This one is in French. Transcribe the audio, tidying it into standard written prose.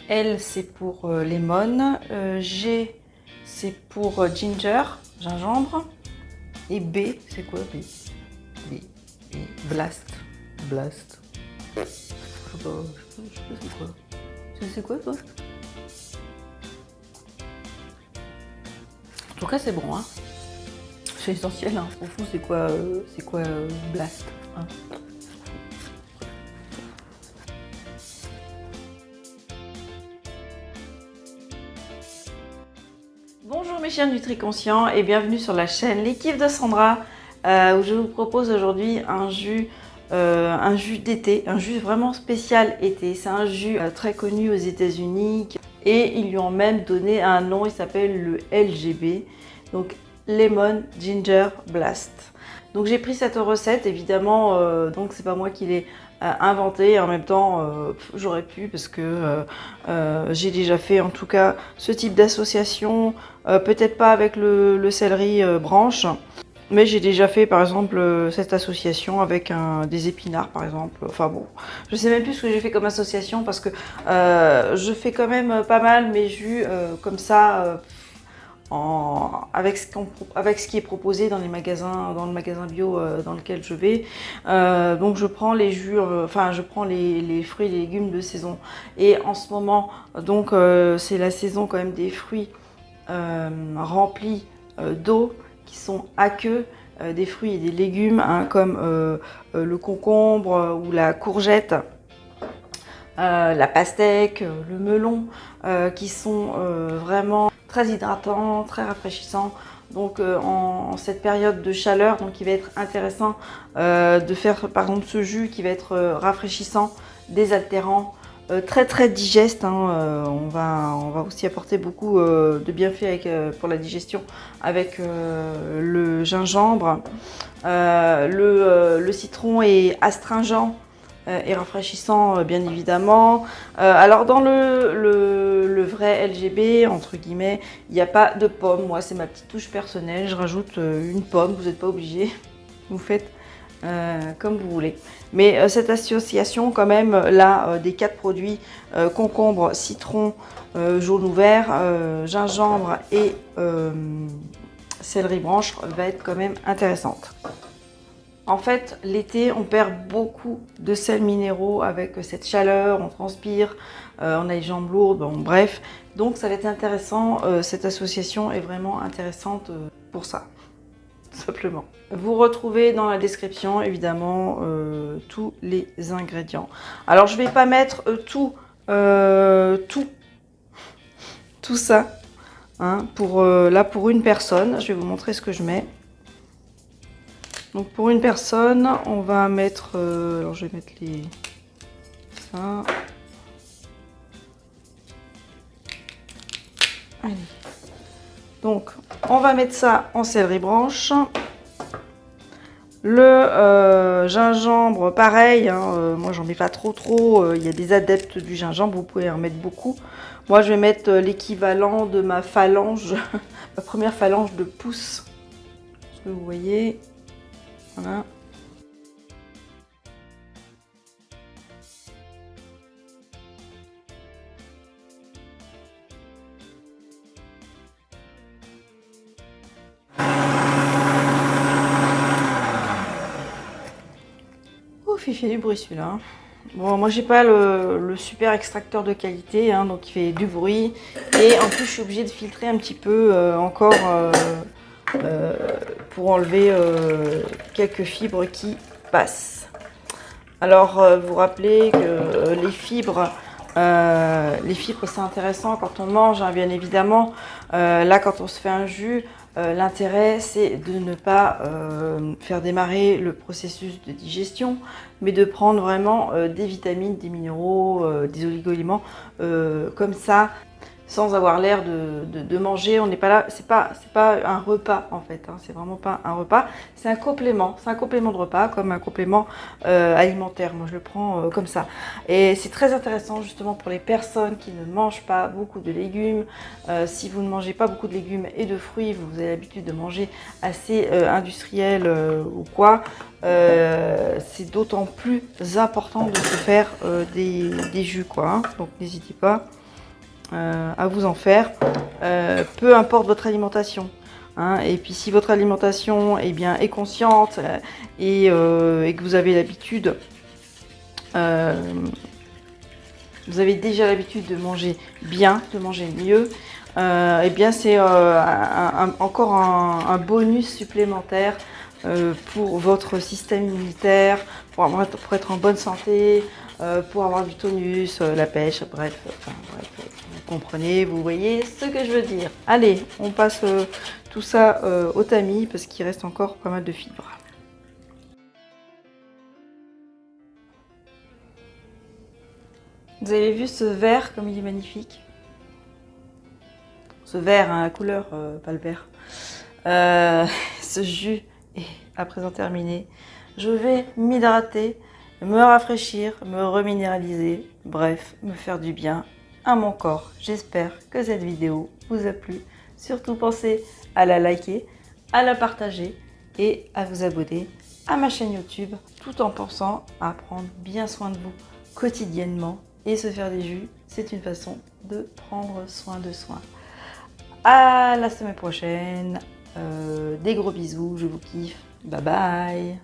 L, c'est pour lemon. G, c'est pour ginger, gingembre. Et B, c'est quoi B? B. Blast. Blast. Je sais pas c'est quoi. C'est quoi toi? En tout cas, c'est bon, hein. C'est essentiel, hein. Au fond, c'est quoi Blast, hein. Bonjour mes chers NutriConscients et bienvenue sur la chaîne Les Kiffs de Sandra, où je vous propose aujourd'hui un jus d'été, un jus vraiment spécial été. C'est un jus très connu aux États-Unis et ils lui ont même donné un nom, il s'appelle le LGB, donc Lemon Ginger Blast. Donc j'ai pris cette recette, évidemment, donc c'est pas moi qui l'ai inventé, en même temps j'aurais pu parce que j'ai déjà fait en tout cas ce type d'association, peut-être pas avec le céleri branche, mais j'ai déjà fait par exemple cette association avec des épinards par exemple. Enfin bon, je sais même plus ce que j'ai fait comme association parce que je fais quand même pas mal mes jus comme ça avec ce qui est proposé dans les magasins, dans le magasin bio dans lequel je vais. Donc je prends les jus, je prends les fruits et les légumes de saison. Et en ce moment, donc c'est la saison quand même des fruits remplis d'eau qui sont aqueux, des fruits et des légumes hein, comme le concombre ou la courgette. La pastèque, le melon, qui sont vraiment très hydratants, très rafraîchissants. Donc en cette période de chaleur, donc il va être intéressant de faire par exemple ce jus qui va être rafraîchissant, désaltérant, très digeste. Hein, on va aussi apporter beaucoup de bienfaits pour la digestion avec le gingembre. Le citron est astringent et rafraîchissant bien évidemment. Alors dans le vrai LGB, entre guillemets, il n'y a pas de pomme. Moi c'est ma petite touche personnelle, je rajoute une pomme, vous n'êtes pas obligé, vous faites comme vous voulez. Mais cette association quand même là des 4 produits, concombre, citron, jaune ou vert, gingembre et céleri branche va être quand même intéressante. En fait, l'été, on perd beaucoup de sels minéraux avec cette chaleur, on transpire, on a les jambes lourdes, bon, bref. Donc ça va être intéressant, cette association est vraiment intéressante pour ça, tout simplement. Vous retrouvez dans la description, évidemment, tous les ingrédients. Alors, je ne vais pas mettre tout ça, hein, pour une personne. Je vais vous montrer ce que je mets. Donc pour une personne, on va mettre, alors je vais mettre ça. Allez. Donc on va mettre ça en céleri branche. Le gingembre, pareil, hein, moi j'en mets pas trop. Il y a des adeptes du gingembre, vous pouvez en mettre beaucoup. Moi je vais mettre l'équivalent de ma phalange, ma première phalange de pouce. Est-ce que vous voyez? Voilà. Ouf, il fait du bruit celui-là. Bon, moi j'ai pas le super extracteur de qualité, hein, donc il fait du bruit. Et en plus je suis obligée de filtrer un petit peu encore pour enlever quelques fibres qui passent. Alors vous rappelez que les fibres c'est intéressant quand on mange, hein, bien évidemment. Là quand on se fait un jus, l'intérêt c'est de ne pas faire démarrer le processus de digestion, mais de prendre vraiment des vitamines, des minéraux, des oligo-éléments comme ça, sans avoir l'air de manger. On n'est pas là, c'est pas un repas en fait, hein, c'est vraiment pas un repas, c'est un complément de repas, comme un complément alimentaire. Moi je le prends comme ça, et c'est très intéressant justement pour les personnes qui ne mangent pas beaucoup de légumes. Si vous ne mangez pas beaucoup de légumes et de fruits, vous avez l'habitude de manger assez industriel ou quoi, c'est d'autant plus important de se faire des jus quoi, hein. Donc n'hésitez pas. à vous en faire, peu importe votre alimentation. Hein. Et puis si votre alimentation est consciente et que vous avez l'habitude, vous avez déjà l'habitude de manger bien, de manger mieux, c'est encore un bonus supplémentaire pour votre système immunitaire, pour être en bonne santé, pour avoir du tonus, la pêche, bref, vous comprenez, vous voyez ce que je veux dire. Allez, on passe tout ça au tamis parce qu'il reste encore pas mal de fibres. Vous avez vu ce vert comme il est magnifique? Ce vert, hein, la couleur, pas le vert. Ce jus est à présent terminé. Je vais m'hydrater, me rafraîchir, me reminéraliser, bref, me faire du bien à mon corps. J'espère que cette vidéo vous a plu. Surtout pensez à la liker, à la partager et à vous abonner à ma chaîne YouTube, tout en pensant à prendre bien soin de vous quotidiennement. Et se faire des jus, c'est une façon de prendre soin de soi. À la semaine prochaine. Des gros bisous, je vous kiffe. Bye bye.